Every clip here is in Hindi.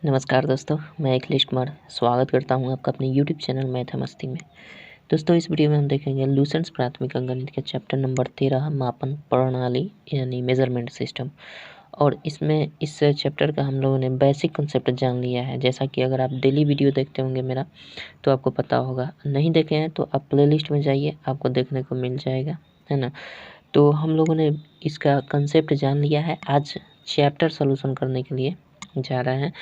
नमस्कार दोस्तों, मैं अखिलेश कुमार स्वागत करता हूं आपका अपने YouTube चैनल मैथ है मस्ती में। दोस्तों, इस वीडियो में हम देखेंगे लूसेंट्स प्राथमिक अंकगणित के चैप्टर नंबर 13 मापन प्रणाली यानी मेजरमेंट सिस्टम। और इसमें इस चैप्टर का हम लोगों ने बेसिक कंसेप्ट जान लिया है। जैसा कि अगर आप डेली वीडियो देखते होंगे मेरा तो आपको पता होगा, नहीं देखे हैं तो आप प्लेलिस्ट में जाइए, आपको देखने को मिल जाएगा, है ना। तो हम लोगों ने इसका कंसेप्ट जान लिया है। आज चैप्टर सॉल्यूशन करने के लिए जा रहे हैं।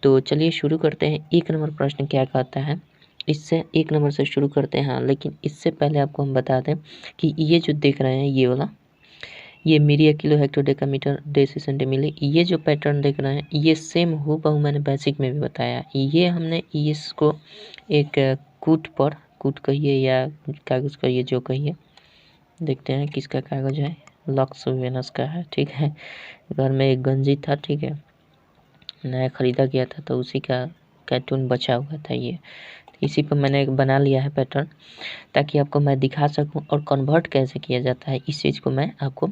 तो चलिए शुरू करते हैं। एक नंबर प्रश्न क्या कहता है, इससे एक नंबर से शुरू करते हैं। लेकिन इससे पहले आपको हम बता दें कि ये जो देख रहे हैं ये वाला, ये मीरिया kilo hecto decametre deci centimetre, ये जो पैटर्न देख रहे हैं ये सेम हूबहू मैंने बेसिक में भी बताया। ये हमने इसको एक कूट कहिए या कागज़ कहिए, जो कहिए, देखते हैं किसका कागज़ है। लक्स वेनस का है, ठीक है। घर में एक गंजी था, ठीक है, नया ख़रीदा गया था तो उसी का कार्टून बचा हुआ था। ये इसी पर मैंने एक बना लिया है पैटर्न, ताकि आपको मैं दिखा सकूं। और कन्वर्ट कैसे किया जाता है इस चीज़ को मैं आपको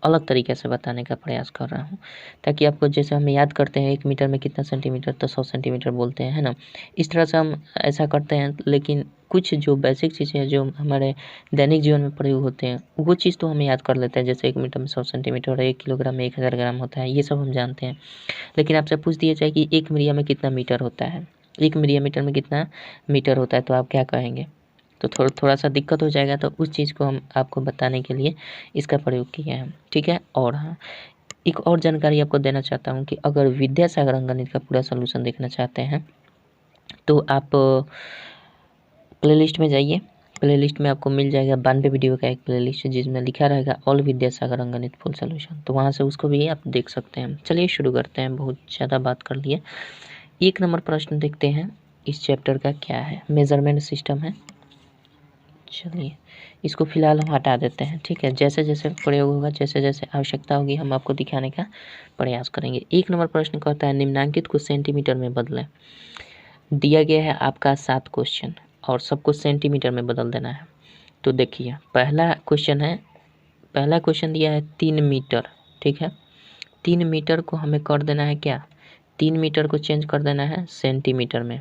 अलग तरीके से बताने का प्रयास कर रहा हूँ, ताकि आपको, जैसे हम याद करते हैं 1 मीटर में कितना सेंटीमीटर, तो 100 सेंटीमीटर बोलते हैं, है ना। इस तरह से हम ऐसा करते हैं। लेकिन कुछ जो बेसिक चीज़ें हैं जो हमारे दैनिक जीवन में प्रयोग होते हैं वो चीज़ तो हम याद कर लेते हैं। जैसे 1 मीटर में 100 सेंटीमीटर और 1 किलोग्राम में 1000 ग्राम होता है, ये सब हम जानते हैं। लेकिन आपसे पूछ दिया जाए कि 1 मिलिया में कितना मीटर होता है, 1 मिलिया मीटर में कितना मीटर होता है, तो आप क्या कहेंगे? तो थोड़ा सा दिक्कत हो जाएगा। तो उस चीज़ को हम आपको बताने के लिए इसका प्रयोग किया है, ठीक है। और हाँ, एक और जानकारी आपको देना चाहता हूँ कि अगर विद्यासागर अंकगणित का पूरा सोल्यूशन देखना चाहते हैं तो आप प्लेलिस्ट में जाइए। प्लेलिस्ट में आपको मिल जाएगा 92 वीडियो का एक प्लेलिस्ट, जिसमें लिखा रहेगा ऑल विद्यासागर अंकगणित फुल सोल्यूशन, तो वहाँ से उसको भी आप देख सकते हैं। चलिए शुरू करते हैं, बहुत ज़्यादा बात कर लिए। एक नंबर प्रश्न देखते हैं इस चैप्टर का क्या है, मेजरमेंट सिस्टम है। चलिए इसको फिलहाल हम हटा देते हैं, ठीक है। जैसे जैसे प्रयोग होगा, जैसे जैसे आवश्यकता होगी, हम आपको दिखाने का प्रयास करेंगे। एक नंबर प्रश्न कहता है निम्नांकित को सेंटीमीटर में बदलें। दिया गया है आपका 7 क्वेश्चन और सबको सेंटीमीटर में बदल देना है। तो देखिए पहला क्वेश्चन दिया है 3 मीटर, ठीक है। 3 मीटर को हमें कर देना है क्या, 3 मीटर को चेंज कर देना है सेंटीमीटर में।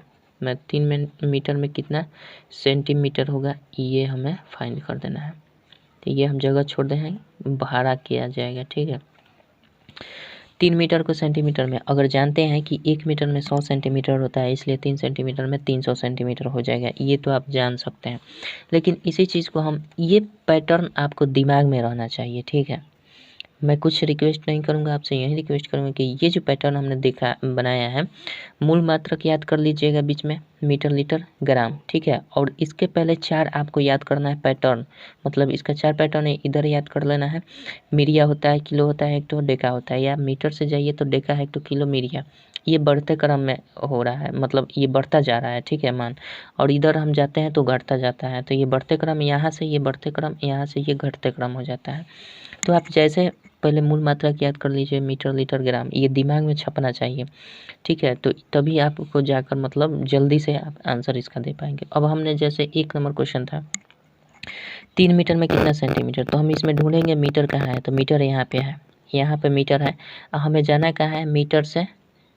3 मीटर में कितना सेंटीमीटर होगा ये हमें फाइंड कर देना है। तो ये हम जगह छोड़ दे हैं, भाड़ा किया जाएगा, ठीक है। 3 मीटर को सेंटीमीटर में, अगर जानते हैं कि 1 मीटर में 100 सेंटीमीटर होता है, इसलिए 3 सेंटीमीटर में 300 सेंटीमीटर हो जाएगा। ये तो आप जान सकते हैं। लेकिन इसी चीज़ को हम, ये पैटर्न आपको दिमाग में रहना चाहिए, ठीक है। मैं कुछ रिक्वेस्ट नहीं करूँगा आपसे, यही रिक्वेस्ट करूँगा कि ये जो पैटर्न हमने बनाया है, मूल मात्रक याद कर लीजिएगा बीच में, मीटर, लीटर, ग्राम, ठीक है। और इसके पहले 4 आपको याद करना है पैटर्न, मतलब इसका 4 पैटर्न है, इधर याद कर लेना है। मीरिया होता है, किलो होता है, हेक्टो, डेका होता है। या मीटर से जाइए तो डेका, हेक्टो, किलो, मीरिया, ये बढ़ते क्रम में हो रहा है, मतलब ये बढ़ता जा रहा है, ठीक है, मान। और इधर हम जाते हैं तो घटता जाता है। तो ये बढ़ते क्रम यहाँ से, ये बढ़ते क्रम यहाँ से, ये घटते क्रम हो जाता है। तो आप जैसे पहले मूल मात्रक याद कर लीजिए, मीटर, लीटर, ग्राम, ये दिमाग में छपना चाहिए, ठीक है। तो तभी आपको जाकर मतलब जल्दी से आप आंसर इसका दे पाएंगे। अब हमने जैसे 1 नंबर क्वेश्चन था 3 मीटर में कितना सेंटीमीटर, तो हम इसमें ढूंढेंगे मीटर कहाँ है, तो मीटर यहाँ पे है, यहाँ पे मीटर है। हमें जाना कहाँ है, मीटर से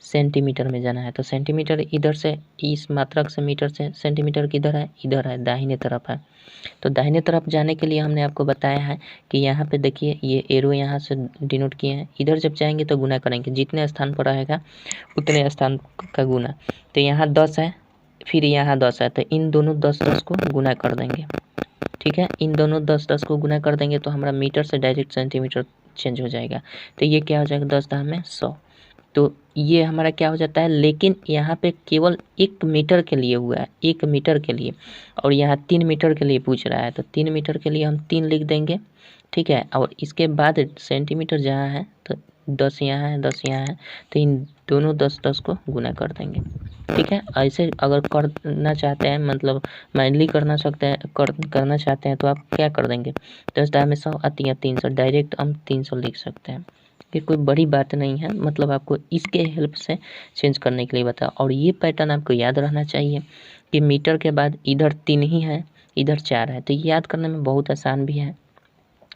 सेंटीमीटर में जाना है। तो सेंटीमीटर इधर से, इस मात्रक से मीटर से सेंटीमीटर किधर है, इधर है, दाहिने तरफ है। तो दाहिने तरफ जाने के लिए हमने आपको बताया है कि यहाँ पे देखिए ये एरो यहाँ से डिनोट किए हैं। इधर जब जाएंगे तो गुना करेंगे, जितने स्थान पर रहेगा उतने स्थान का गुना। तो यहाँ 10 है, फिर यहाँ 10 है, तो इन दोनों 10-10 को गुना कर देंगे, ठीक है। इन दोनों 10-10 को गुना कर देंगे तो हमारा मीटर से डायरेक्ट सेंटीमीटर चेंज हो जाएगा। तो ये क्या हो जाएगा, 10 में 100। तो ये हमारा क्या हो जाता है। लेकिन यहाँ पे केवल 1 मीटर के लिए हुआ है, 1 मीटर के लिए, और यहाँ 3 मीटर के लिए पूछ रहा है। तो 3 मीटर के लिए हम 3 लिख देंगे, ठीक है। और इसके बाद सेंटीमीटर जहाँ है तो 10 यहाँ है, 10 यहाँ है, तो इन दोनों 10-10 को गुना कर देंगे, ठीक है। ऐसे अगर करना चाहते हैं, मतलब मैनुअली करना चाहते हैं तो आप क्या कर देंगे, 10 में 100 आती है 300, डायरेक्ट हम 300 लिख सकते हैं। ये कोई बड़ी बात नहीं है, मतलब आपको इसके हेल्प से चेंज करने के लिए बताओ। और ये पैटर्न आपको याद रहना चाहिए कि मीटर के बाद इधर 3 ही है, इधर 4 है। तो ये याद करने में बहुत आसान भी है।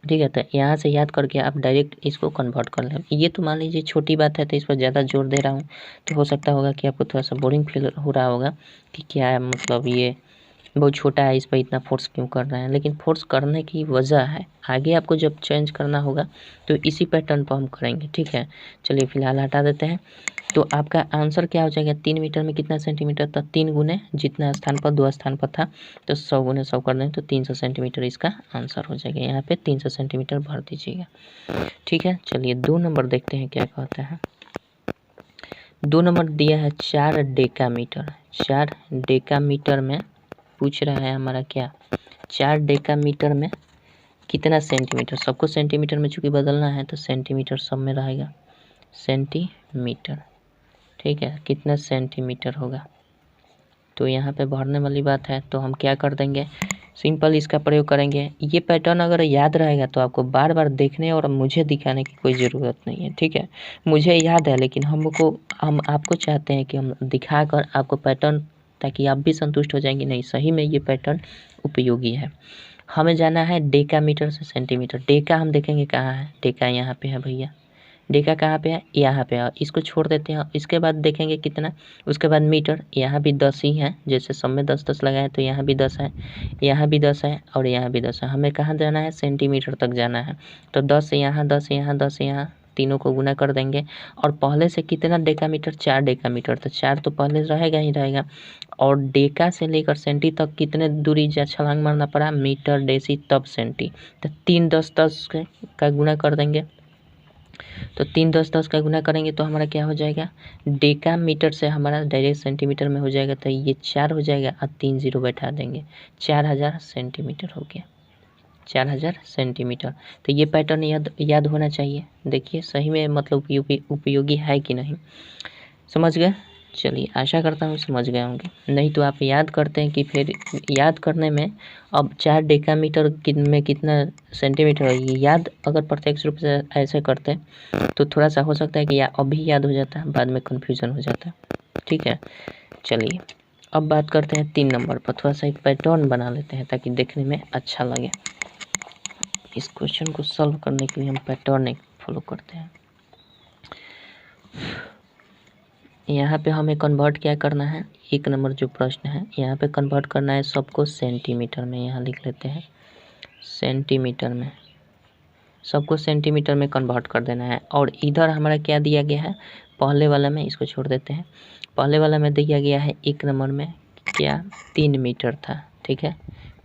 ठीक है। तो यहाँ से याद करके आप डायरेक्ट इसको कन्वर्ट कर लें। ये तो मान लीजिए छोटी बात है, तो इस पर ज़्यादा जोर दे रहा हूँ, तो हो सकता होगा कि आपको थोड़ा सा बोरिंग फील हो रहा होगा कि क्या है, मतलब ये बहुत छोटा है, इस पर इतना फोर्स क्यों कर रहे हैं। लेकिन फोर्स करने की वजह है, आगे आपको जब चेंज करना होगा तो इसी पैटर्न पर हम करेंगे। ठीक है, चलिए फिलहाल हटा देते हैं। तो आपका आंसर क्या हो जाएगा, 3 मीटर में कितना सेंटीमीटर था, 3 गुने जितना स्थान पर 2 स्थान पर था, तो 100 गुने 100 कर दें तो 300 सेंटीमीटर इसका आंसर हो जाएगा। यहाँ पे 300 सेंटीमीटर भर दीजिएगा। ठीक है, चलिए 2 नंबर देखते हैं क्या कहता है। 2 नंबर दिया है 4 डेकामीटर। 4 डेकामीटर में पूछ रहा है हमारा क्या, 4 डेकामीटर में कितना सेंटीमीटर। सबको सेंटीमीटर में चूंकि बदलना है तो सेंटीमीटर सब में रहेगा, सेंटीमीटर। ठीक है, कितना सेंटीमीटर होगा, तो यहाँ पे भरने वाली बात है, तो हम क्या कर देंगे, सिंपल इसका प्रयोग करेंगे। ये पैटर्न अगर याद रहेगा तो आपको बार बार देखने और मुझे दिखाने की कोई ज़रूरत नहीं है। ठीक है, मुझे याद है, लेकिन हम आपको चाहते हैं कि हम दिखाकर आपको पैटर्न, ताकि आप भी संतुष्ट हो जाएंगे, नहीं सही में ये पैटर्न उपयोगी है। हमें जाना है डेकामीटर से सेंटीमीटर। डेका हम देखेंगे कहाँ है, डेका यहाँ पे है भैया, डेका कहाँ पे है, यहाँ पे है, इसको छोड़ देते हैं। इसके बाद देखेंगे कितना, उसके बाद मीटर, यहाँ भी 10 ही है, जैसे सब में 10-10 लगाए तो यहाँ भी 10 है, यहाँ भी 10 है और यहाँ भी 10 है। हमें कहाँ जाना है, सेंटीमीटर तक जाना है। तो 10 यहाँ, 10 यहाँ, 10 यहाँ, तीनों को गुना कर देंगे। और पहले से कितना डेकामीटर, 4 डेकामीटर, तो 4 तो पहले रहेगा ही रहेगा। और डेका से लेकर सेंटी तक कितने दूरी छलांग मारना पड़ा, मीटर, डेसी, तब सेंटी, तो 3 10 10 का गुना कर देंगे। तो 3 10 10 का गुना करेंगे तो हमारा क्या हो जाएगा, डेका मीटर से हमारा डायरेक्ट सेंटीमीटर में हो जाएगा, तो ये 4 हो जाएगा और 3 0 बैठा देंगे, 4000 सेंटीमीटर हो गया, 4000 सेंटीमीटर। तो ये पैटर्न याद होना चाहिए। देखिए सही में मतलब उपयोगी है कि नहीं, समझ गए। चलिए आशा करता हूँ समझ गए होंगे, नहीं तो आप याद करते हैं कि फिर याद करने में अब 4 डेकामीटर में कितना सेंटीमीटर है, ये याद अगर प्रत्यक्ष रूप से ऐसे करते तो थोड़ा सा हो सकता है कि अभी याद हो जाता है, बाद में कन्फ्यूज़न हो जाता है। ठीक है, चलिए अब बात करते हैं 3 नंबर पर। थोड़ा सा एक पैटर्न बना लेते हैं ताकि देखने में अच्छा लगे। इस क्वेश्चन को सॉल्व करने के लिए हम पैटर्न एक फॉलो करते हैं। यहाँ पे हमें कन्वर्ट क्या करना है, 1 नंबर जो प्रश्न है यहाँ पे कन्वर्ट करना है सबको सेंटीमीटर में। यहाँ लिख लेते हैं सेंटीमीटर में, सबको सेंटीमीटर में कन्वर्ट कर देना है। और इधर हमारा क्या दिया गया है, पहले वाला में, इसको छोड़ देते हैं, पहले वाला में दिया गया है 1 नंबर में क्या, 3 मीटर था। ठीक है,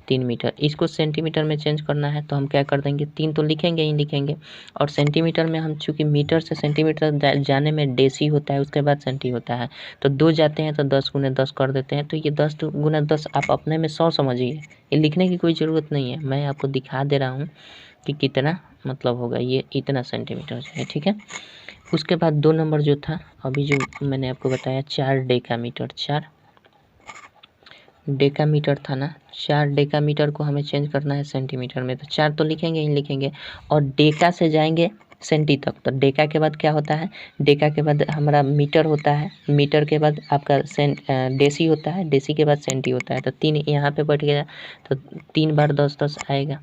3 मीटर, इसको सेंटीमीटर में चेंज करना है तो हम क्या कर देंगे, 3 तो लिखेंगे ही लिखेंगे, और सेंटीमीटर में हम चूँकि मीटर से सेंटीमीटर जाने में डेसी होता है, उसके बाद सेंटी होता है, तो 2 जाते हैं तो 10 गुने 10 कर देते हैं। तो ये 10 गुना 10 आप अपने में 100 समझिए, ये लिखने की कोई ज़रूरत नहीं है, मैं आपको दिखा दे रहा हूँ कि कितना मतलब होगा, ये इतना सेंटीमीटर है। ठीक है, उसके बाद 2 नंबर जो था अभी जो मैंने आपको बताया 4 डेकामीटर, 4 डेकामीटर था ना, 4 डेकामीटर को हमें चेंज करना है सेंटीमीटर में, तो 4 तो लिखेंगे ही लिखेंगे, और डेका से जाएंगे सेंटी तक। तो डेका के बाद क्या होता है, डेका के बाद हमारा मीटर होता है, मीटर के बाद आपका डेसी होता है, डेसी के बाद सेंटी होता है। तो 3 यहाँ पे बैठ गया, तो 3 बार 10 10 आएगा,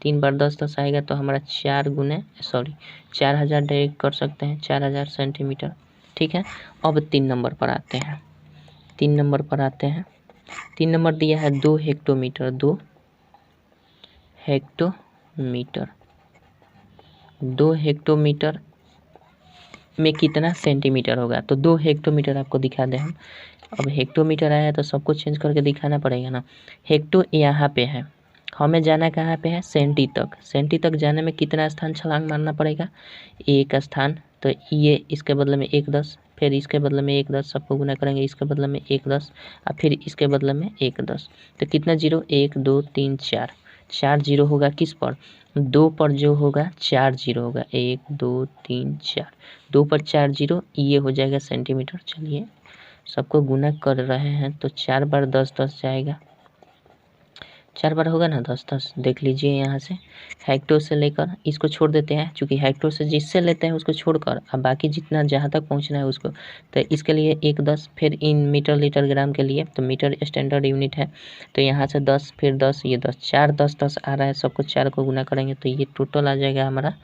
3 बार 10 10 आएगा, तो हमारा 4000 डायरेक्ट कर सकते हैं, 4000 सेंटीमीटर। ठीक है, अब 3 नंबर पर आते हैं, 3 नंबर पर आते हैं। 3 नंबर दिया है 2 हेक्टोमीटर, 2 हेक्टोमीटर, 2 हेक्टोमीटर में कितना सेंटीमीटर होगा, तो 2 हेक्टोमीटर आपको दिखा दें हम। अब हेक्टोमीटर आया है तो सबको चेंज करके दिखाना पड़ेगा ना। हेक्टो यहाँ पे है, हमें जाना कहाँ पे है, सेंटी तक। सेंटी तक जाने में कितना स्थान छलांग मारना पड़ेगा, 1 स्थान, तो ये इसके बदले में 1 10, फिर इसके बदले में 1 10, सबको गुना करेंगे, इसके बदले में 1 10 और फिर इसके बदले में 1 10, तो कितना जीरो, 1 2 3 4, 4 जीरो होगा किस पर, 2 पर जो होगा 4 जीरो होगा, 1 2 3 4, 2 पर 4 जीरो, ये हो जाएगा सेंटीमीटर। चलिए सबको गुना कर रहे हैं, तो 4 बार 10 10 जाएगा, 4 बार होगा ना 10 10, देख लीजिए यहाँ से हेक्टर से लेकर इसको छोड़ देते हैं, क्योंकि हेक्टर से जिससे लेते हैं उसको छोड़कर अब बाकी जितना जहाँ तक पहुँचना है उसको, तो इसके लिए 1 10, फिर इन मीटर लीटर ग्राम के लिए तो मीटर स्टैंडर्ड यूनिट है, तो यहाँ से 10 फिर 10 ये 10, 4 10 10 आ रहा है, सबको 4 को गुना करेंगे तो ये टोटल आ जाएगा हमारा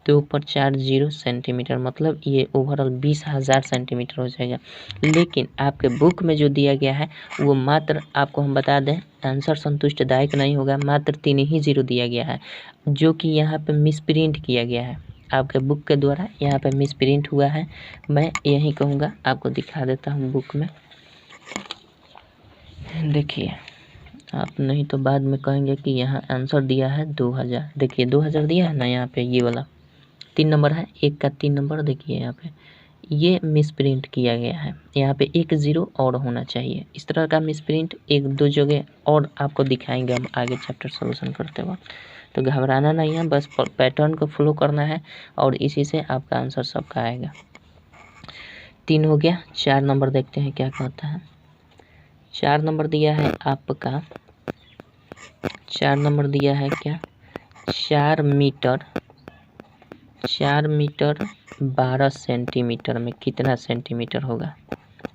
2.40 सेंटीमीटर, मतलब ये ओवरऑल 20,000 सेंटीमीटर हो जाएगा। लेकिन आपके बुक में जो दिया गया है वो मात्र, आपको हम बता दें, आंसर संतुष्टदायक नहीं होगा, मात्र 3 ही 0 दिया गया है, जो कि यहाँ पे मिसप्रिंट किया गया है आपके बुक के द्वारा, यहाँ पे मिसप्रिंट हुआ है। मैं यही कहूँगा, आपको दिखा देता हूँ बुक में, देखिए आप नहीं तो बाद में कहेंगे कि यहाँ आंसर दिया है 2000, देखिए 2000 दिया है ना, यहाँ पे ये वाला 3 नंबर है, 1 का 3 नंबर देखिए यहाँ पे ये मिसप्रिंट किया गया है, यहाँ पे 1 0 और होना चाहिए। इस तरह का मिसप्रिंट 1 2 जगह और आपको दिखाएंगे हम आगे चैप्टर सोल्यूशन करते वक्त, तो घबराना नहीं है, बस पैटर्न को फॉलो करना है और इसी से आपका आंसर सबका आएगा। 3 हो गया। 4 नंबर देखते हैं क्या कहता है। 4 नंबर दिया है आपका, 4 नंबर दिया है क्या, 4 मीटर 12 सेंटीमीटर में कितना सेंटीमीटर होगा,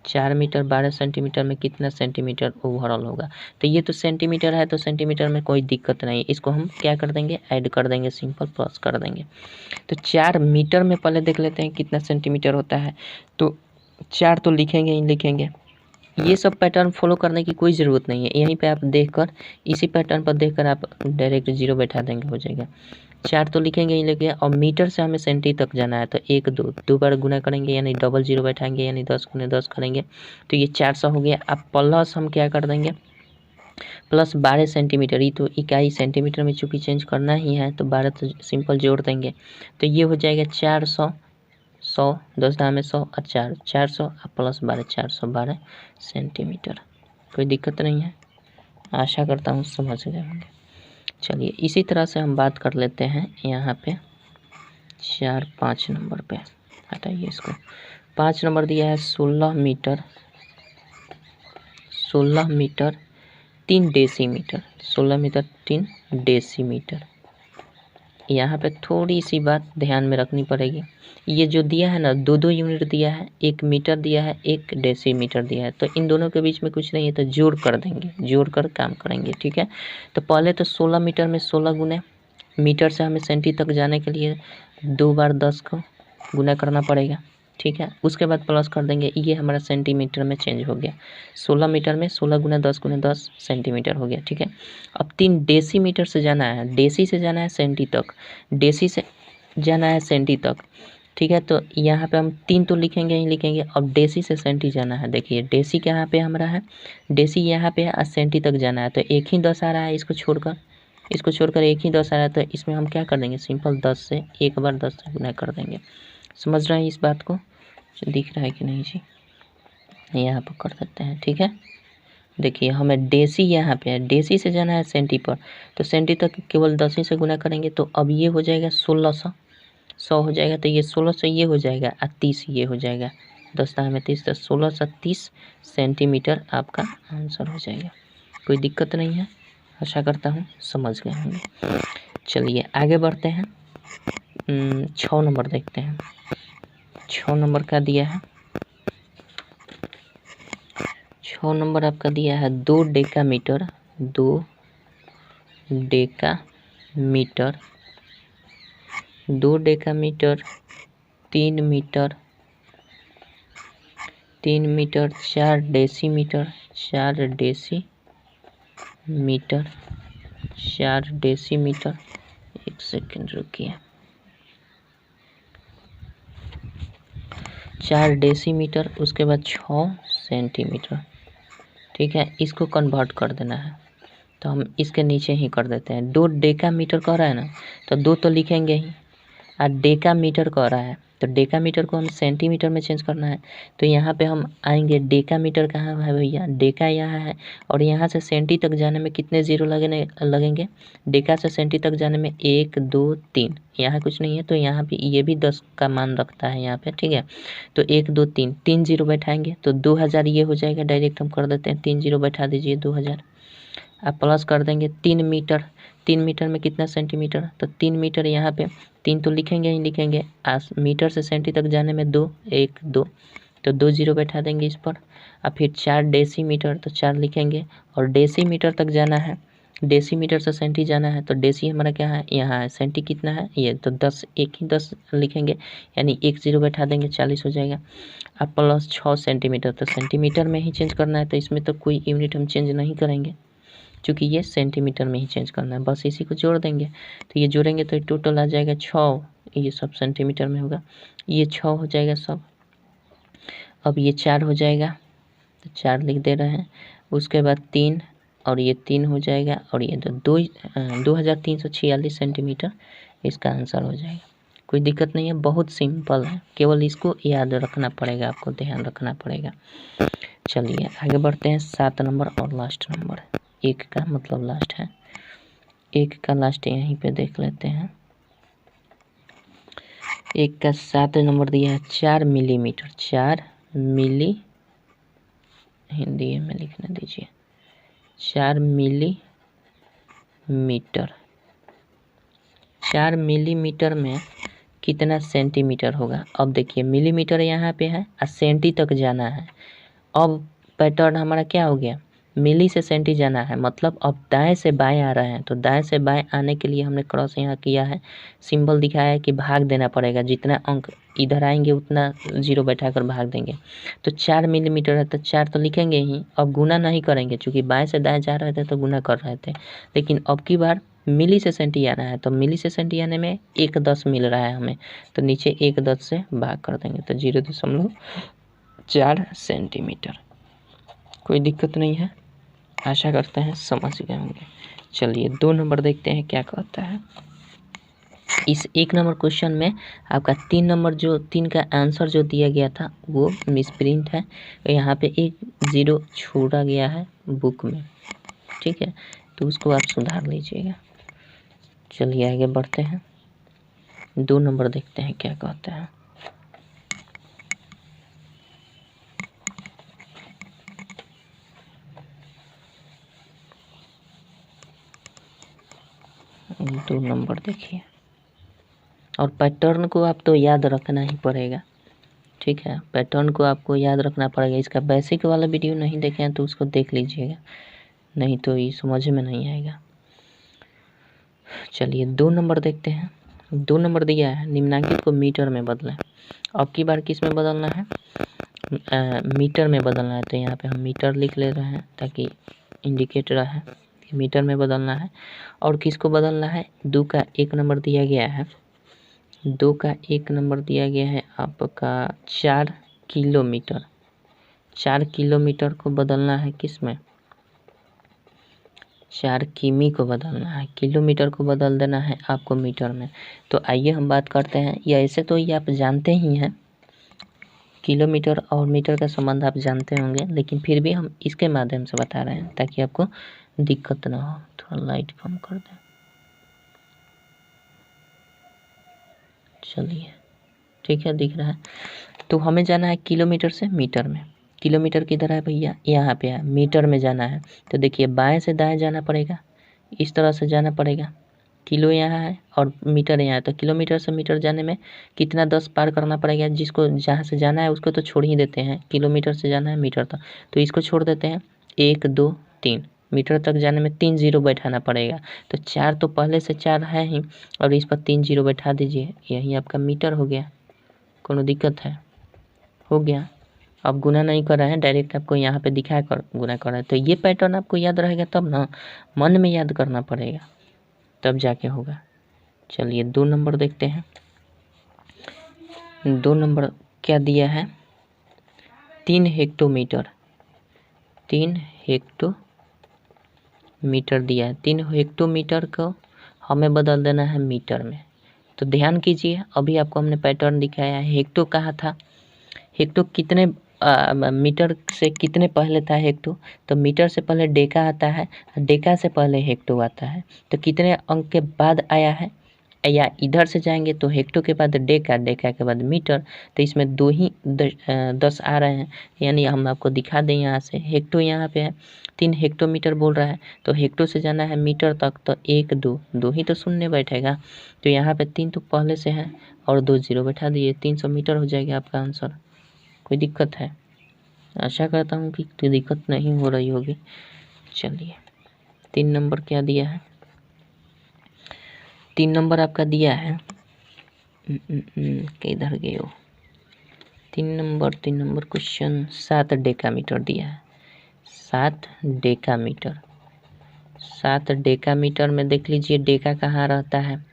4 मीटर 12 सेंटीमीटर में कितना सेंटीमीटर ओवरऑल होगा। तो ये तो सेंटीमीटर है, तो सेंटीमीटर में कोई दिक्कत नहीं, इसको हम क्या कर देंगे, ऐड कर देंगे, सिंपल प्लस कर देंगे। तो 4 मीटर में पहले देख लेते हैं कितना सेंटीमीटर होता है, तो 4 तो लिखेंगे ही लिखेंगे, ये सब पैटर्न फॉलो करने की कोई ज़रूरत नहीं है, यहीं पे आप देखकर इसी पैटर्न पर देखकर आप डायरेक्ट 0 बैठा देंगे, हो जाएगा। 4 तो लिखेंगे ही लिखेंगे, और मीटर से हमें सेंटी तक जाना है, तो 1 2 2 बार गुना करेंगे, यानी डबल 0 बैठाएंगे, यानी 10 गुने 10 करेंगे, तो ये 400 हो गया। अब प्लस हम क्या कर देंगे, प्लस 12 सेंटीमीटर, ये तो इकाई सेंटीमीटर में चूँकि चेंज करना ही है, तो 12 तो सिंपल जोड़ देंगे, तो ये हो जाएगा 400, 100 10 दाम में 100 और 4 400 और प्लस 12 412 सेंटीमीटर। कोई दिक्कत नहीं है, आशा करता हूँ समझ गए होंगे। चलिए इसी तरह से हम बात कर लेते हैं यहाँ पे 4 5 नंबर पे, हटाइए इसको। 5 नंबर दिया है 16 मीटर 3 डेसीमीटर, 16 मीटर 3 डेसीमीटर। यहाँ पे थोड़ी सी बात ध्यान में रखनी पड़ेगी, ये जो दिया है ना 2 2 यूनिट दिया है, 1 मीटर दिया है, 1 डेसीमीटर दिया है, तो इन दोनों के बीच में कुछ नहीं है, तो जोड़ कर देंगे, जोड़ कर काम करेंगे, ठीक है। तो पहले तो 16 मीटर में 16 गुने, मीटर से हमें सेंटी तक जाने के लिए 2 बार 10 को गुना करना पड़ेगा, ठीक है। उसके बाद प्लस कर देंगे, ये हमारा सेंटीमीटर में चेंज हो गया, 16 मीटर में 16 गुना 10 सेंटीमीटर हो गया, ठीक है। अब 3 डेसीमीटर से जाना है, डेसी से जाना है सेंटी तक, डेसी से जाना है सेंटी तक, ठीक है। तो यहाँ पे हम 3 तो लिखेंगे ही लिखेंगे, अब डेसी से सेंटी जाना है, देखिए डेसी कहाँ पे हमारा है, डेसी यहाँ पे है और सेंटी तक जाना है, तो 1 ही 10 आ रहा है, इसको छोड़कर 1 ही 10 आ रहा है, तो इसमें हम क्या कर देंगे, सिंपल 10 से एक बार 10 से गुना कर देंगे। समझ रहे हैं इस बात को, दिख रहा है कि नहीं जी, यहाँ पर कर देते हैं, ठीक है। देखिए हमें डेसी यहाँ पे है, डेसी से जाना है सेंटी पर, तो सेंटी तक केवल 10 ही से गुना करेंगे, तो अब ये हो जाएगा 1600, 100 हो जाएगा, तो ये 1600 ये हो जाएगा और 30 ये हो जाएगा, 10 में 30, तो 1630 सेंटीमीटर आपका आंसर हो जाएगा। कोई दिक्कत नहीं है, आशा करता हूँ समझ गए होंगे। चलिए आगे बढ़ते हैं, 6 नंबर देखते हैं। 6 नंबर का दिया है, 6 नंबर आपका दिया है 2 decametre 2 decametre 2 decametre 3 metre 3 metre 4 decimetre 4 decimetre 4 decimetre, एक सेकंड रुकिए, 4 डेसीमीटर, उसके बाद 6 सेंटीमीटर, ठीक है। इसको कन्वर्ट कर देना है, तो हम इसके नीचे ही कर देते हैं। 2 डेकामीटर कह रहा है ना, तो 2 तो लिखेंगे ही, और डेकामीटर कह रहा है, तो डेकामीटर को हम सेंटीमीटर में चेंज करना है, तो यहाँ पे हम आएंगे, डेकामीटर कहाँ है भैया, डेका यहाँ है, और यहाँ से सेंटी तक जाने में कितने जीरो लगेंगे, डेका से सेंटी तक जाने में 1 2 3, यहाँ कुछ नहीं है, तो यहाँ पे ये भी 10 का मान रखता है यहाँ पे, ठीक है। तो 1 2 3 3 जीरो बैठाएंगे, तो 2000 ये हो जाएगा, डायरेक्ट हम कर देते हैं, 3 जीरो बैठा दीजिए 2000, आप प्लस कर देंगे 3 मीटर। 3 मीटर में कितना सेंटीमीटर, तो 3 मीटर यहाँ पे 3 तो लिखेंगे ही लिखेंगे, मीटर से सेंटी तक जाने में 2 1 2, तो 2 जीरो बैठा देंगे इस पर। और फिर 4 डेसीमीटर, तो 4 लिखेंगे। और डेसीमीटर तक जाना है, डेसीमीटर से सेंटी जाना है, तो डेसी हमारा क्या है, यहाँ है। सेंटी कितना है ये, तो 10 एक ही 10 लिखेंगे, यानी 1 जीरो बैठा देंगे, 40 हो जाएगा। अब प्लस 6 सेंटीमीटर, तो सेंटीमीटर में ही चेंज करना है, तो इसमें तो कोई यूनिट हम चेंज नहीं करेंगे क्योंकि ये सेंटीमीटर में ही चेंज करना है, बस इसी को जोड़ देंगे। तो ये जोड़ेंगे तो टोटल आ जाएगा 6, ये सब सेंटीमीटर में होगा, ये 6 हो जाएगा सब। अब ये 4 हो जाएगा, तो 4 लिख दे रहे हैं। उसके बाद 3, और ये 3 हो जाएगा, और ये 2346 सेंटीमीटर इसका आंसर हो जाएगा। कोई दिक्कत नहीं है, बहुत सिंपल है, केवल इसको याद रखना पड़ेगा, आपको ध्यान रखना पड़ेगा। चलिए आगे बढ़ते हैं। 7 नंबर और लास्ट नंबर, 1 का मतलब लास्ट है, 1 का लास्ट यहीं पे देख लेते हैं। 1 का 7 नंबर दिया है 4 मिलीमीटर, 4 मिली, हिंदी में लिखने दीजिए, 4 मिलीमीटर। 4 मिलीमीटर में कितना सेंटीमीटर होगा। अब देखिए मिलीमीटर यहाँ पे है और सेंटी तक जाना है। अब पैटर्न हमारा क्या हो गया, मिली से सेंटी जाना है, मतलब अब दाएं से बाएं आ रहे हैं, तो दाएं से बाएं आने के लिए हमने क्रॉस यहाँ किया है, सिंबल दिखाया है कि भाग देना पड़ेगा, जितना अंक इधर आएंगे उतना जीरो बैठाकर भाग देंगे। तो 4 मिलीमीटर है तो 4 तो लिखेंगे ही, अब गुना नहीं करेंगे, क्योंकि बाएं से दाएं जा रहे थे तो गुना कर रहे थे, लेकिन अब की बार मिली से सेंटी आना है, तो मिली से सेंटी आने में 1/10 मिल रहा है हमें, तो नीचे 1/10 से भाग कर देंगे, तो 0.4 सेंटीमीटर। कोई दिक्कत नहीं है, आशा करते हैं समझ गए होंगे। चलिए 2 नंबर देखते हैं क्या कहता है। इस 1 नंबर क्वेश्चन में आपका 3 नंबर जो 3 का आंसर जो दिया गया था वो मिसप्रिंट है, यहाँ पे 1 0 छोड़ा गया है बुक में, ठीक है, तो उसको आप सुधार लीजिएगा। चलिए आगे बढ़ते हैं, 2 नंबर देखते हैं क्या कहता है। दो नंबर देखिए, और पैटर्न को आप तो याद रखना ही पड़ेगा, ठीक है, पैटर्न को आपको याद रखना पड़ेगा। इसका बेसिक वाला वीडियो नहीं देखे हैं तो उसको देख लीजिएगा, नहीं तो ये समझ में नहीं आएगा। चलिए 2 नंबर देखते हैं। 2 नंबर दिया है निम्नांकित को मीटर में बदलें। अब की बार किस में बदलना है, मीटर में बदलना है, तो यहाँ पे हम मीटर लिख ले रहे हैं ताकि इंडिकेट रहा है कि मीटर में बदलना है। और किसको बदलना है, 2 का 1 नंबर दिया गया है, 2 का 1 नंबर दिया गया है आपका 4 किलोमीटर। 4 किलोमीटर को बदलना है किस में, 4 किमी को बदलना है, किलोमीटर को बदल देना है आपको मीटर में। तो आइए हम बात करते हैं, या ऐसे तो ये आप जानते ही हैं, किलोमीटर और मीटर का संबंध आप जानते होंगे, लेकिन फिर भी हम इसके माध्यम से बता रहे हैं ताकि आपको दिक्कत ना हो। थोड़ा लाइट कम कर दें, चलिए ठीक है, दिख रहा है। तो हमें जाना है किलोमीटर से मीटर में, किलोमीटर किधर है भैया, यहाँ पे है, मीटर में जाना है। तो देखिए बाएं से दाएं जाना पड़ेगा, इस तरह से जाना पड़ेगा, किलो यहाँ है और मीटर यहाँ है, तो किलोमीटर से मीटर जाने में कितना 10 पार करना पड़ेगा, जिसको जहाँ से जाना है उसको तो छोड़ ही देते हैं, किलोमीटर से जाना है मीटर तक, तो इसको छोड़ देते हैं, 1 2 3, मीटर तक जाने में 3 जीरो बैठाना पड़ेगा, तो 4 तो पहले से 4 है ही, और इस पर 3 जीरो बैठा दीजिए, यही आपका मीटर हो गया। कोनो दिक्कत है, हो गया। अब गुना नहीं कर रहे हैं, डायरेक्ट आपको यहाँ पे दिखा कर गुना कर रहे हैं, तो ये पैटर्न आपको याद रहेगा तब ना, मन में याद करना पड़ेगा तब जाके होगा। चलिए 2 नंबर देखते हैं। 2 नंबर क्या दिया है, 3 हेक्टोमीटर, 3 हेक्टोमीटर दिया है। 3 हेक्टोमीटर को हमें बदल देना है मीटर में। तो ध्यान कीजिए, अभी आपको हमने पैटर्न दिखाया है, हेक्टो कहा था, हेक्टो कितने मीटर से कितने पहले था हेक्टो, तो मीटर से पहले डेका आता है, डेका से पहले हेक्टो आता है, तो कितने अंक के बाद आया है, या इधर से जाएंगे तो हेक्टो के बाद डेका, डेका के बाद मीटर, तो इसमें 2 ही 10 आ रहे हैं, यानी हम आपको दिखा दें यहाँ से हेक्टो यहाँ पे है, 3 हेक्टोमीटर बोल रहा है, तो हेक्टो से जाना है मीटर तक, तो 1 2 2 ही तो शून्य बैठेगा, तो यहाँ पे 3 तो पहले से है और 2 जीरो बैठा दिए, 300 मीटर हो जाएगा आपका आंसर। कोई दिक्कत है? आशा करता हूँ कि कोई दिक्कत नहीं हो रही होगी। चलिए 3 नंबर क्या दिया है? 3 नंबर आपका दिया है, किधर गए हो? 3 नंबर क्वेश्चन 7 डेकामीटर दिया है। 7 डेकामीटर, 7 डेकामीटर में देख लीजिए डेका कहाँ रहता है।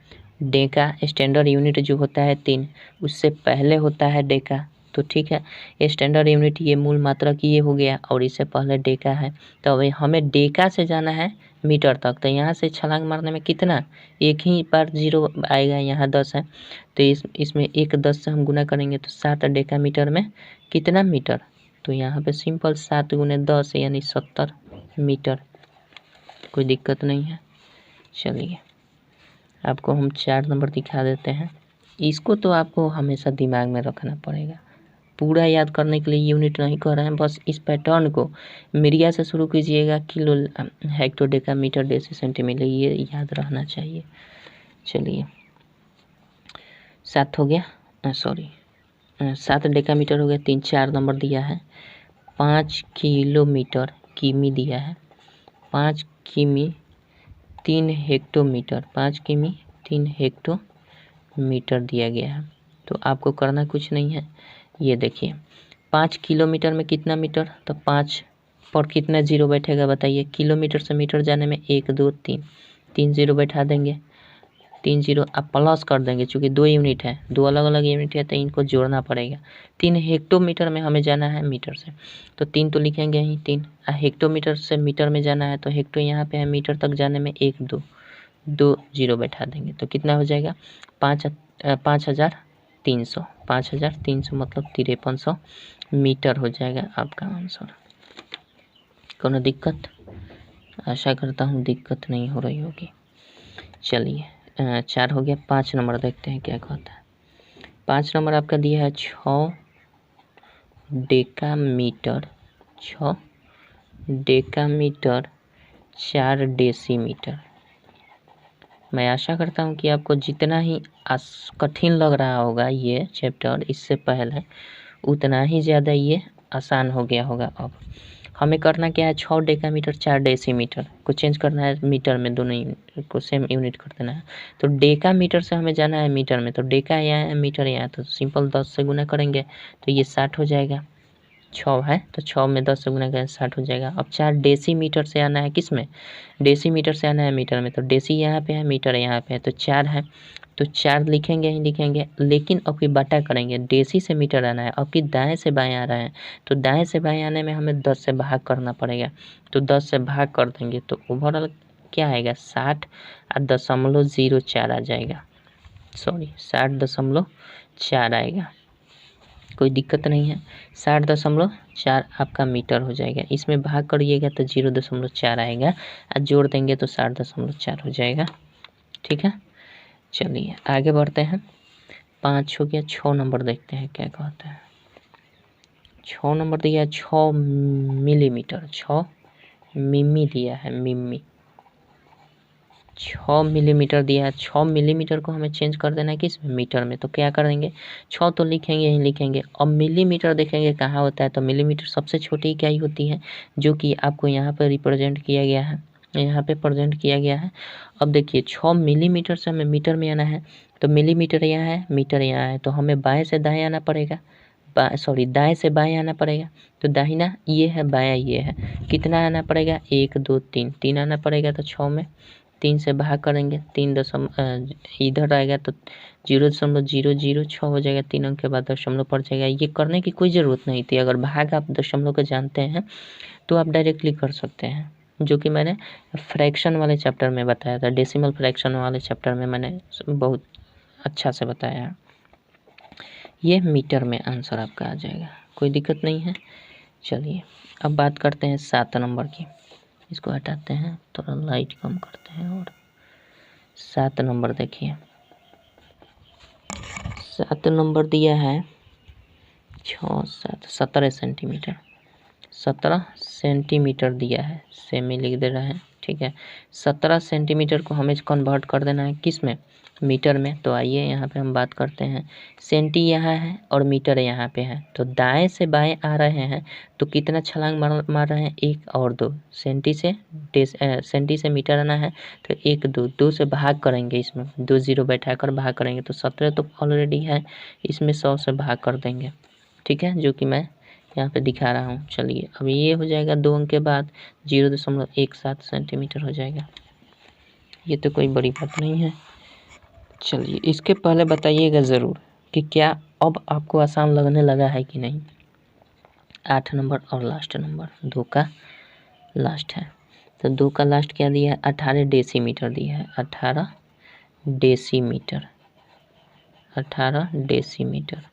डेका स्टैंडर्ड यूनिट जो होता है 3, उससे पहले होता है डेका, तो ठीक है, ये स्टैंडर्ड यूनिट ये मूल मात्रा की ये हो गया और इससे पहले डेका है, तो अभी हमें डेका से जाना है मीटर तक, तो यहाँ से छलांग मारने में कितना, एक ही बार जीरो आएगा, यहाँ 10 है, तो इसमें एक 10 से हम गुना करेंगे तो 7 डेकामीटर में कितना मीटर, तो यहाँ पे सिंपल 7 गुने 10 यानी 70 मीटर। कोई दिक्कत नहीं है। चलिए आपको हम 4 नंबर दिखा देते हैं। इसको तो आपको हमेशा दिमाग में रखना पड़ेगा, पूरा याद करने के लिए यूनिट नहीं कर रहे हैं, बस इस पैटर्न को मीडिया से शुरू कीजिएगा, kilo hecto decametre deci centimetre, ये याद रहना चाहिए। चलिए 7 हो गया, सॉरी 7 डेकामीटर हो गया, 3 4 नंबर दिया है। 5 किलोमीटर किमी दिया है, 5 किमी 3 हेक्टोमीटर, 5 किमी 3 हेक्टोमीटर दिया गया है। तो आपको करना कुछ नहीं है, ये देखिए 5 किलोमीटर में कितना मीटर, तो 5 पर कितना जीरो बैठेगा बताइए, किलोमीटर से मीटर जाने में 1 2 3, 3 जीरो बैठा देंगे, 3 जीरो आप प्लस कर देंगे, चूँकि 2 यूनिट है, 2 अलग अलग यूनिट है तो इनको जोड़ना पड़ेगा। 3 हेक्टोमीटर में हमें जाना है मीटर से, तो 3 तो लिखेंगे ही, 3 हेक्टोमीटर से मीटर में जाना है, तो हेक्टो यहाँ पे है, मीटर तक जाने में 1 2 2 जीरो बैठा देंगे, तो कितना हो जाएगा 5300, 5300 मतलब 5300 मीटर हो जाएगा आपका आंसर। कोनो दिक्कत? आशा करता हूँ दिक्कत नहीं हो रही होगी। चलिए 4 हो गया, 5 नंबर देखते हैं क्या कहता है। 5 नंबर आपका दिया है 6 डेकामीटर, 6 डेकामीटर 4 डेसीमीटर। मैं आशा करता हूँ कि आपको जितना ही कठिन लग रहा होगा ये चैप्टर इससे पहले, उतना ही ज़्यादा ये आसान हो गया होगा। अब हमें करना क्या है, 6 डेकामीटर 4 डेसीमीटर को चेंज करना है मीटर में, दोनों को सेम यूनिट कर देना है। तो डेकामीटर से हमें जाना है मीटर में, तो डेका यहाँ है मीटर यहाँ, तो सिंपल 10 से गुना करेंगे तो ये 60 हो जाएगा। 6 है तो 6 में 10 से गुना करें 60 हो जाएगा। अब 4 डेसीमीटर से आना है किस में, डेसीमीटर से आना है मीटर में, तो डेसी यहाँ पे है मीटर यहाँ पे है, तो 4 है तो 4 लिखेंगे ही लिखेंगे, लेकिन अब की बटा करेंगे, डेसी से मीटर आना है, अब की दाएं से बाएं आ रहा है, तो दाएं से बाएं आने में हमें 10 से भाग करना पड़ेगा, तो 10 से भाग कर देंगे तो ओवरऑल क्या आएगा 60.04 आ जाएगा, सॉरी 60.4 आएगा। कोई दिक्कत नहीं है, 60.4 आपका मीटर हो जाएगा, इसमें भाग करिएगा तो 0.4 आएगा और जोड़ देंगे तो 60.4 हो जाएगा। ठीक है, चलिए आगे बढ़ते हैं। 5 हो गया, 6 नंबर देखते हैं क्या कहता है। 6 नंबर दिया है 6 मिलीमीटर, 6 मिमी दिया है, मिमी 6 मिलीमीटर दिया है। 6 मिलीमीटर को हमें चेंज कर देना है किस में, मीटर में, तो क्या करेंगे 6 तो लिखेंगे ही लिखेंगे, अब मिलीमीटर देखेंगे कहाँ होता है, तो मिलीमीटर सबसे छोटी इकाई होती है जो कि आपको यहाँ पर रिप्रेजेंट किया गया है, यहाँ पे प्रेजेंट किया गया है। अब देखिए 6 मिलीमीटर से हमें मीटर में आना है, तो मिलीमीटर यहाँ है मीटर यहाँ है, तो हमें बाएं से दाएं आना पड़ेगा, दाएं से बाएं आना पड़ेगा, तो दाहिना ये है बायां ये है, कितना आना पड़ेगा 1 2 3 3 आना पड़ेगा, तो 6 में 3 से भाग करेंगे, 3 इधर आएगा तो 0.006 हो जाएगा, 3 अंक के बाद दशमलव पड़ जाएगा। ये करने की कोई ज़रूरत नहीं थी, अगर भाग आप दशमलव को जानते हैं तो आप डायरेक्टली कर सकते हैं, जो कि मैंने फ्रैक्शन वाले चैप्टर में बताया था, डेसिमल फ्रैक्शन वाले चैप्टर में मैंने बहुत अच्छा से बताया है। ये मीटर में आंसर आपका आ जाएगा, कोई दिक्कत नहीं है। चलिए अब बात करते हैं 7 नंबर की, इसको हटाते हैं, थोड़ा लाइट कम करते हैं, और 7 नंबर देखिए 7 नंबर दिया है 6 7 17 सेंटीमीटर, 17 सेंटीमीटर दिया है, सेमी लिख दे रहे हैं, ठीक है। 17 सेंटीमीटर को हमें कन्वर्ट कर देना है किस में, मीटर में। तो आइए यहाँ पे हम बात करते हैं, सेंटी यहाँ है और मीटर यहाँ पे है, तो दाएं से बाएं आ रहे हैं तो कितना छलांग मार रहे हैं, 1 और 2। सेंटी से मीटर आना है तो 1 2 से भाग करेंगे, इसमें 2 0 बैठा कर भाग करेंगे तो 17 तो ऑलरेडी है, इसमें 100 से भाग कर देंगे, ठीक है, जो कि मैं यहाँ पे दिखा रहा हूँ। चलिए अब ये हो जाएगा 2 अंक के बाद 0.17 सेंटीमीटर हो जाएगा, ये तो कोई बड़ी बात नहीं है। चलिए इसके पहले बताइएगा ज़रूर कि क्या अब आपको आसान लगने लगा है कि नहीं। 8 नंबर और लास्ट नंबर 2 का लास्ट है, तो 2 का लास्ट क्या दिया है, 18 डेसीमीटर दिया है, 18 डेसीमीटर, 18 डेसीमीटर।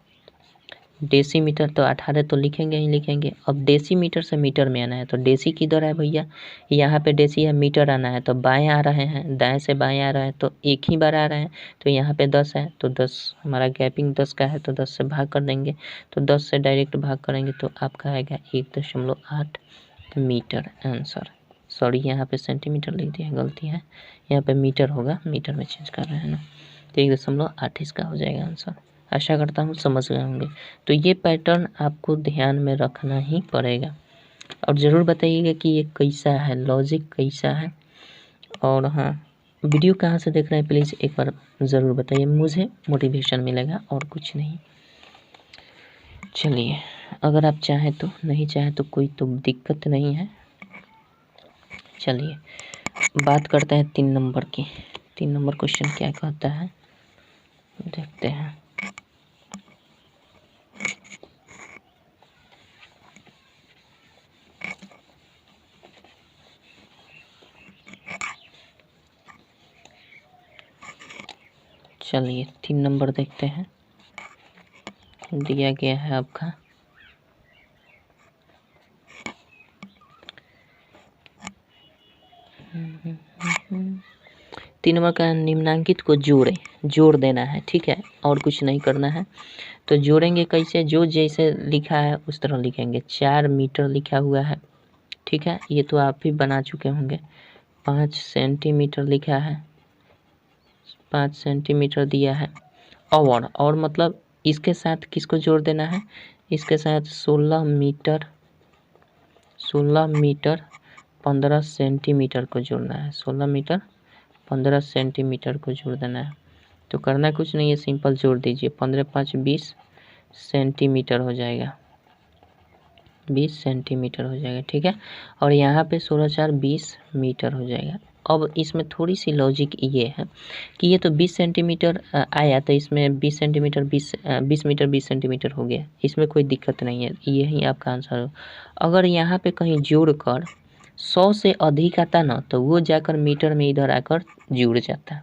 डेसीमीटर तो 18 तो लिखेंगे ही लिखेंगे। अब डेसीमीटर से मीटर में आना है तो डेसी किधर है भैया, यहाँ पे डेसी है, मीटर आना है तो बाएं आ रहे हैं, दाएं से बाएं आ रहे हैं तो एक ही बार आ रहे हैं, तो यहाँ पे 10 है तो 10 हमारा गैपिंग 10 का है तो 10 से भाग कर देंगे, तो 10 से डायरेक्ट भाग करेंगे तो आपका आएगा 1.8 मीटर आंसर। सॉरी यहाँ पे सेंटीमीटर लिख दिया, गलती है, यहाँ पे मीटर होगा, मीटर में चेंज कर रहे हैं ना, तो 1.8 इसका हो जाएगा आंसर। आशा करता हूँ समझ गए होंगे। तो ये पैटर्न आपको ध्यान में रखना ही पड़ेगा और ज़रूर बताइएगा कि ये कैसा है, लॉजिक कैसा है। और हाँ, वीडियो कहाँ से देख रहे हैं प्लीज़ एक बार ज़रूर बताइए, मुझे मोटिवेशन मिलेगा और कुछ नहीं। चलिए अगर आप चाहें तो, नहीं चाहें तो कोई तो दिक्कत नहीं है। चलिए बात करते हैं 3 नंबर की। 3 नंबर क्वेश्चन क्या कहता है देखते हैं। चलिए 3 नंबर देखते हैं, दिया गया है आपका तीन नंबर का निम्नांकित को जोड़ देना है, ठीक है, और कुछ नहीं करना है। तो जोड़ेंगे कैसे, जो जैसे लिखा है उस तरह लिखेंगे। 4 मीटर लिखा हुआ है, ठीक है, ये तो आप भी बना चुके होंगे। 5 सेंटीमीटर लिखा है, 5 सेंटीमीटर दिया है, और मतलब इसके साथ किसको जोड़ देना है, इसके साथ 16 मीटर 15 सेंटीमीटर को जोड़ना है, 16 मीटर 15 सेंटीमीटर को जोड़ देना है। तो करना कुछ नहीं है, सिंपल जोड़ दीजिए, 15 5 20 सेंटीमीटर हो जाएगा, 20 सेंटीमीटर हो जाएगा, ठीक है। और यहाँ पे 16 4 20 मीटर हो जाएगा। अब इसमें थोड़ी सी लॉजिक ये है कि ये तो 20 सेंटीमीटर आया, तो इसमें 20 सेंटीमीटर 20 मीटर 20 सेंटीमीटर हो गया, इसमें कोई दिक्कत नहीं है, यही आपका आंसर हो। अगर यहाँ पे कहीं जोड़ कर 100 से अधिक आता ना, तो वो जाकर मीटर में इधर आकर जुड़ जाता,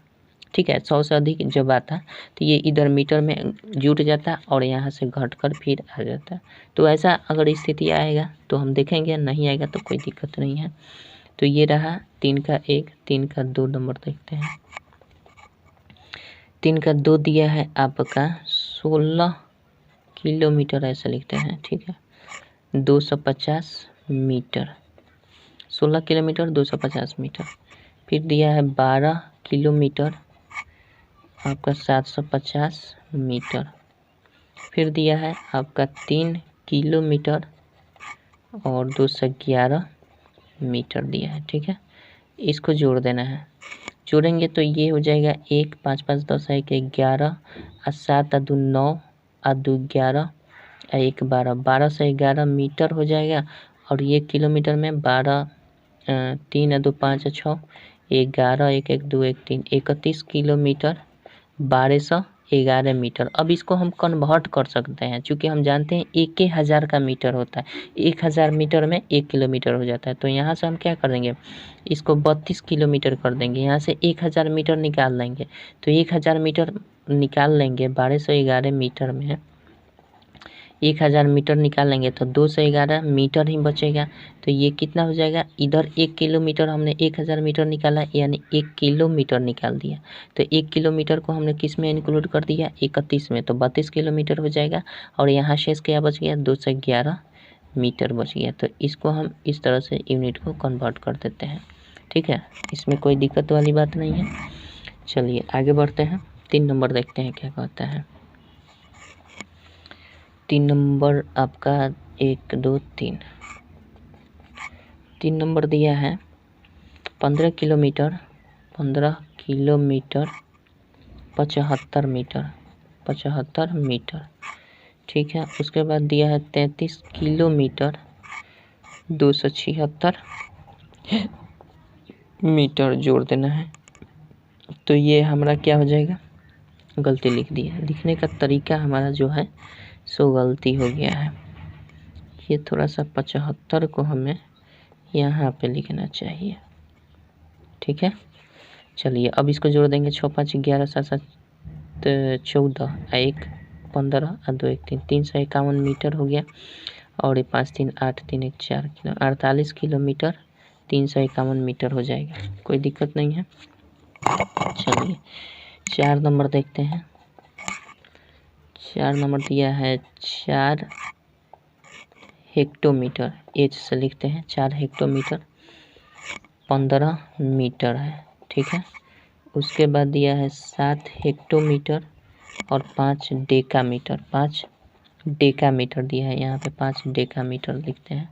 ठीक है। 100 से अधिक जब आता तो ये इधर मीटर में जुट जाता और यहाँ से घटकर फिर आ जाता। तो ऐसा अगर स्थिति आएगा तो हम देखेंगे, नहीं आएगा तो कोई दिक्कत नहीं है। तो ये रहा 3 का 1, 3 का 2 नंबर देखते हैं। 3 का 2 दिया है आपका 16 किलोमीटर, ऐसा लिखते हैं, ठीक है, 250 मीटर, 16 किलोमीटर 250 मीटर। फिर दिया है 12 किलोमीटर आपका 750 मीटर। फिर दिया है आपका 3 किलोमीटर और 211 मीटर दिया है, ठीक है। इसको जोड़ देना है, जोड़ेंगे तो ये हो जाएगा 1 5 5 10 1 11 और 7 2 9 और 2 11 और 1 12, 12 से 11 मीटर हो जाएगा। और ये किलोमीटर में 12 3 2 5 6 11 1 1 2 1 3 31 किलोमीटर 1211 मीटर। अब इसको हम कन्वर्ट कर सकते हैं, क्योंकि हम जानते हैं 1000 का मीटर होता है, 1000 मीटर में 1 किलोमीटर हो जाता है। तो यहाँ से हम क्या कर देंगे, इसको 32 किलोमीटर कर देंगे, यहाँ से 1000 मीटर निकाल लेंगे। तो 1000 मीटर निकाल लेंगे 1211 मीटर में, 1000 मीटर निकालेंगे तो 211 मीटर ही बचेगा। तो ये कितना हो जाएगा, इधर 1 किलोमीटर हमने 1000 मीटर निकाला यानी 1 किलोमीटर निकाल दिया। तो 1 किलोमीटर को हमने किस में इंक्लूड कर दिया, 31 में, तो 32 किलोमीटर हो जाएगा। और यहाँ शेष क्या बच गया, 211 मीटर बच गया। तो इसको हम इस तरह से यूनिट को कन्वर्ट कर देते हैं। ठीक है, इसमें कोई दिक्कत वाली बात नहीं है। चलिए आगे बढ़ते हैं, 3 नंबर देखते हैं क्या कहता है। 3 नंबर आपका 1 2 3 3 नंबर दिया है 15 किलोमीटर 75 मीटर। ठीक है, उसके बाद दिया है 33 किलोमीटर 276 मीटर जोड़ देना है। तो ये हमारा क्या हो जाएगा, गलती लिख दिया, लिखने का तरीका हमारा जो है सो गलती हो गया है। ये थोड़ा सा 75 को हमें यहाँ पे लिखना चाहिए। ठीक है, चलिए अब इसको जोड़ देंगे, 6 5 11 7 7 14 1 15 और 2 1 3 351 मीटर हो गया। और ये 5 3 8 3 1 4 किलो 48 किलोमीटर 351 मीटर हो जाएगा, कोई दिक्कत नहीं है। चलिए 4 नंबर देखते हैं। 4 नंबर दिया है 4 हेक्टोमीटर, एच से लिखते हैं 4 हेक्टोमीटर 15 मीटर है। ठीक है, उसके बाद दिया है 7 हेक्टोमीटर और 5 डेकामीटर, 5 डेकामीटर दिया है, यहाँ पे 5 डेकामीटर लिखते हैं,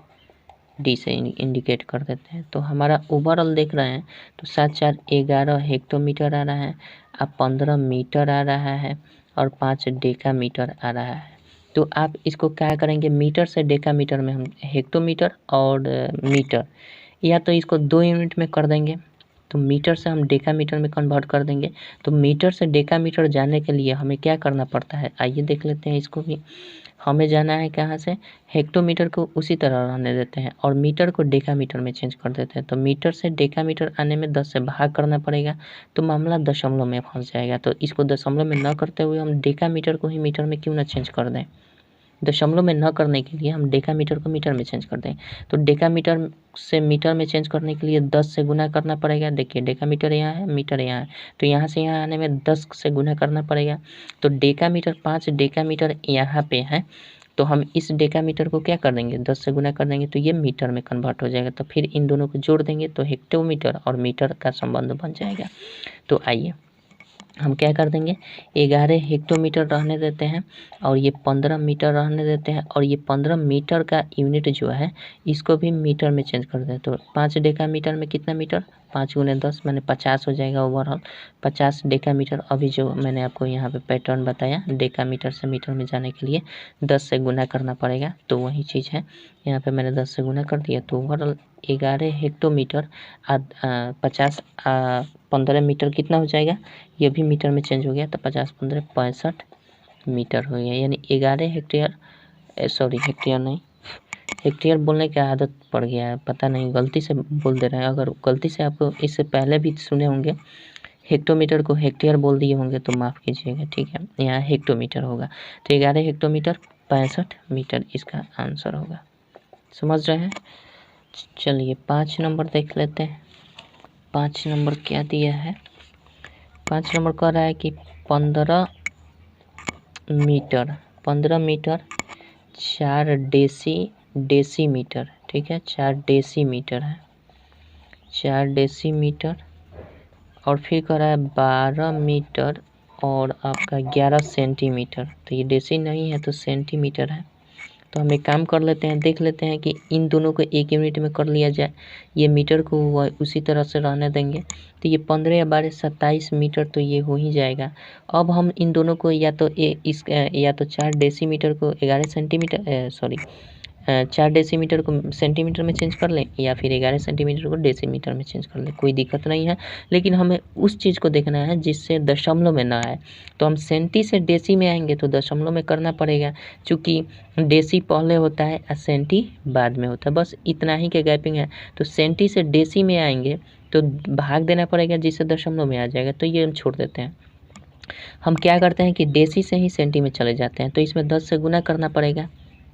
डी से इंडिकेट कर देते हैं। तो हमारा ओवरऑल देख रहे हैं तो 7 4 11 हेक्टोमीटर आ रहा है, अब 15 मीटर आ रहा है और 5 डेकामीटर आ रहा है। तो आप इसको क्या करेंगे, मीटर से डेकामीटर में हम हेक्टोमीटर और मीटर, या तो इसको 2 यूनिट में कर देंगे, तो मीटर से हम डेकामीटर में कन्वर्ट कर देंगे। तो मीटर से डेकामीटर जाने के लिए हमें क्या करना पड़ता है, आइए देख लेते हैं इसको भी। हमें जाना है कहाँ से, हेक्टोमीटर को उसी तरह रहने देते हैं और मीटर को डेकामीटर में चेंज कर देते हैं। तो मीटर से डेकामीटर आने में 10 से भाग करना पड़ेगा, तो मामला दशमलव में फंस जाएगा। तो इसको दशमलव में न करते हुए हम डेकामीटर को ही मीटर में क्यों ना चेंज कर दें, दशमलव में न करने के लिए हम डेकामीटर को मीटर में चेंज कर दें। तो डेकामीटर से मीटर में चेंज करने के लिए 10 से गुना करना पड़ेगा। देखिए डेकामीटर यहाँ है, मीटर यहाँ है, तो यहाँ से यहाँ आने में 10 से गुना करना पड़ेगा। तो डेकामीटर 5 डेकामीटर यहाँ पे है, तो हम इस डेकामीटर को क्या कर देंगे, 10 से गुना कर देंगे, तो ये मीटर में कन्वर्ट हो जाएगा। तो फिर इन दोनों को जोड़ देंगे तो हेक्टोमीटर और मीटर का संबंध बन जाएगा। तो आइए हम क्या कर देंगे, 11 हेक्टोमीटर रहने देते हैं और ये 15 मीटर रहने देते हैं, और ये 15 मीटर का यूनिट जो है इसको भी मीटर में चेंज कर दें। तो 5 डेकामीटर में कितना मीटर, 5 गुने 10 मैंने 50 हो जाएगा ओवरऑल, 50 डेकामीटर। अभी जो मैंने आपको यहाँ पे पैटर्न बताया, डेकामीटर से मीटर में जाने के लिए 10 से गुना करना पड़ेगा, तो वही चीज़ है, यहाँ पे मैंने 10 से गुना कर दिया। तो ओवरऑल 11 हेक्टोमीटर 50 15 मीटर कितना हो जाएगा, ये भी मीटर में चेंज हो गया, तो 50 15 65 मीटर हो गया। यानी 11 हेक्टेयर, सॉरी हेक्टेयर नहीं, हेक्टेयर बोलने की आदत पड़ गया है, पता नहीं गलती से बोल दे रहे हैं। अगर गलती से आपको इससे पहले भी सुने होंगे हेक्टोमीटर को हेक्टेयर बोल दिए होंगे तो माफ़ कीजिएगा। ठीक है, यहाँ हेक्टोमीटर होगा, तो 11 हेक्टोमीटर 65 मीटर इसका आंसर होगा। समझ रहे हैं। चलिए 5 नंबर देख लेते हैं। 5 नंबर क्या दिया है, 5 नंबर कह रहा है कि 15 मीटर 4 डेसीमीटर। ठीक है, 4 डेसीमीटर है, 4 डेसीमीटर। और फिर कह रहा है 12 मीटर और आपका 11 सेंटीमीटर। तो ये डेसी नहीं है तो सेंटीमीटर है। तो हम एक काम कर लेते हैं, देख लेते हैं कि इन दोनों को एक यूनिट में कर लिया जाए, ये मीटर को उसी तरह से रहने देंगे। तो ये 15 या 12 27 मीटर तो ये हो ही जाएगा। अब हम इन दोनों को या तो 4 डेसीमीटर को 11 सेंटीमीटर 4 डेसीमीटर को सेंटीमीटर में चेंज कर लें, या फिर 11 सेंटीमीटर को डेसीमीटर में चेंज कर लें, कोई दिक्कत नहीं है। लेकिन हमें उस चीज़ को देखना है जिससे दशमलव में ना आए। तो हम सेंटी से डेसी में आएंगे तो दशमलव में करना पड़ेगा, चूँकि डेसी पहले होता है और सेंटी बाद में होता है, बस इतना ही के गैपिंग है। तो सेंटी से डेसी में आएंगे तो भाग देना पड़ेगा जिससे दशमलव में आ जाएगा, तो ये हम छोड़ देते हैं। हम क्या करते हैं कि डेसी से ही सेंटी में चले जाते हैं, तो इसमें 10 से गुना करना पड़ेगा।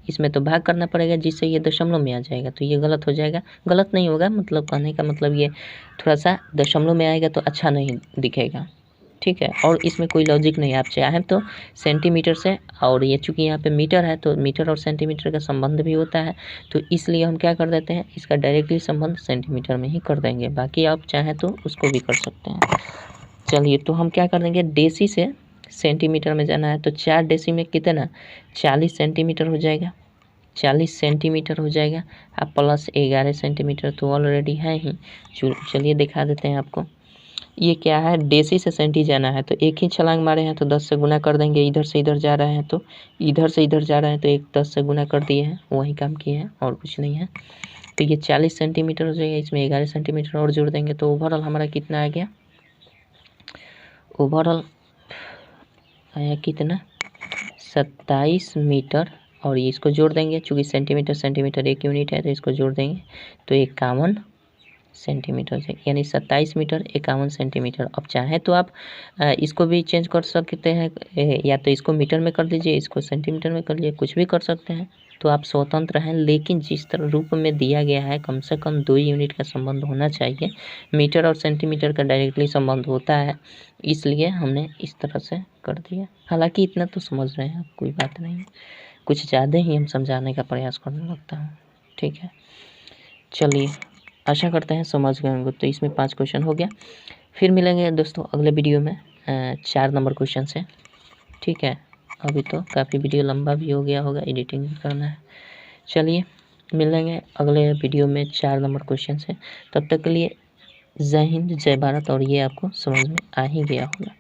इसमें तो भाग करना पड़ेगा जिससे ये दशमलव में आ जाएगा, तो ये गलत हो जाएगा। गलत नहीं होगा, मतलब कहने का मतलब ये थोड़ा सा दशमलव में आएगा तो अच्छा नहीं दिखेगा, ठीक है। और इसमें कोई लॉजिक नहीं है, आप चाहें तो सेंटीमीटर से, और ये चूँकि यहाँ पे मीटर है तो मीटर और सेंटीमीटर का संबंध भी होता है, तो इसलिए हम क्या कर देते हैं, इसका डायरेक्टली संबंध सेंटीमीटर में ही कर देंगे। बाकी आप चाहें तो उसको भी कर सकते हैं। चलिए, तो हम क्या कर देंगे, डेसी से सेंटीमीटर में जाना है, तो 4 डेसी में कितना 40 सेंटीमीटर हो जाएगा, 40 सेंटीमीटर हो जाएगा। अब प्लस 11 सेंटीमीटर तो ऑलरेडी है ही। चलिए दिखा देते हैं आपको। ये क्या है, डेसी से सेंटी जाना है, तो एक ही छलांग मारे हैं तो 10 से गुना कर देंगे। इधर से इधर जा रहे हैं तो इधर से इधर जा रहे हैं तो एक 10 से गुना कर दिए हैं, वही काम किए हैं और कुछ नहीं है। तो ये 40 सेंटीमीटर हो जाएगा, इसमें 11 सेंटीमीटर और जोड़ देंगे तो ओवरऑल हमारा कितना आ गया, ओवरऑल आया कितना 27 मीटर। और ये इसको जोड़ देंगे, चूँकि सेंटीमीटर सेंटीमीटर एक यूनिट है तो इसको जोड़ देंगे तो 51 सेंटीमीटर से, यानी 27 मीटर 51 सेंटीमीटर। अब चाहें तो आप इसको भी चेंज कर सकते हैं, या तो इसको मीटर में कर दीजिए, इसको सेंटीमीटर में कर लीजिए, कुछ भी कर सकते हैं, तो आप स्वतंत्र हैं। लेकिन जिस तरह रूप में दिया गया है कम से कम 2 यूनिट का संबंध होना चाहिए। मीटर और सेंटीमीटर का डायरेक्टली संबंध होता है, इसलिए हमने इस तरह से कर दिया। हालांकि इतना तो समझ रहे हैं, कोई बात नहीं, कुछ ज़्यादा ही हम समझाने का प्रयास करने लगता हूँ, ठीक है। चलिए, आशा करते हैं समझ गए होंगे। तो इसमें 5 क्वेश्चन हो गया। फिर मिलेंगे दोस्तों अगले वीडियो में 4 नंबर क्वेश्चन से, ठीक है। अभी तो काफ़ी वीडियो लंबा भी हो गया होगा, एडिटिंग भी करना है। चलिए, मिलेंगे अगले वीडियो में 4 नंबर क्वेश्चन से। तब तक के लिए जय हिंद, जय भारत, और ये आपको समझ में आ ही गया होगा।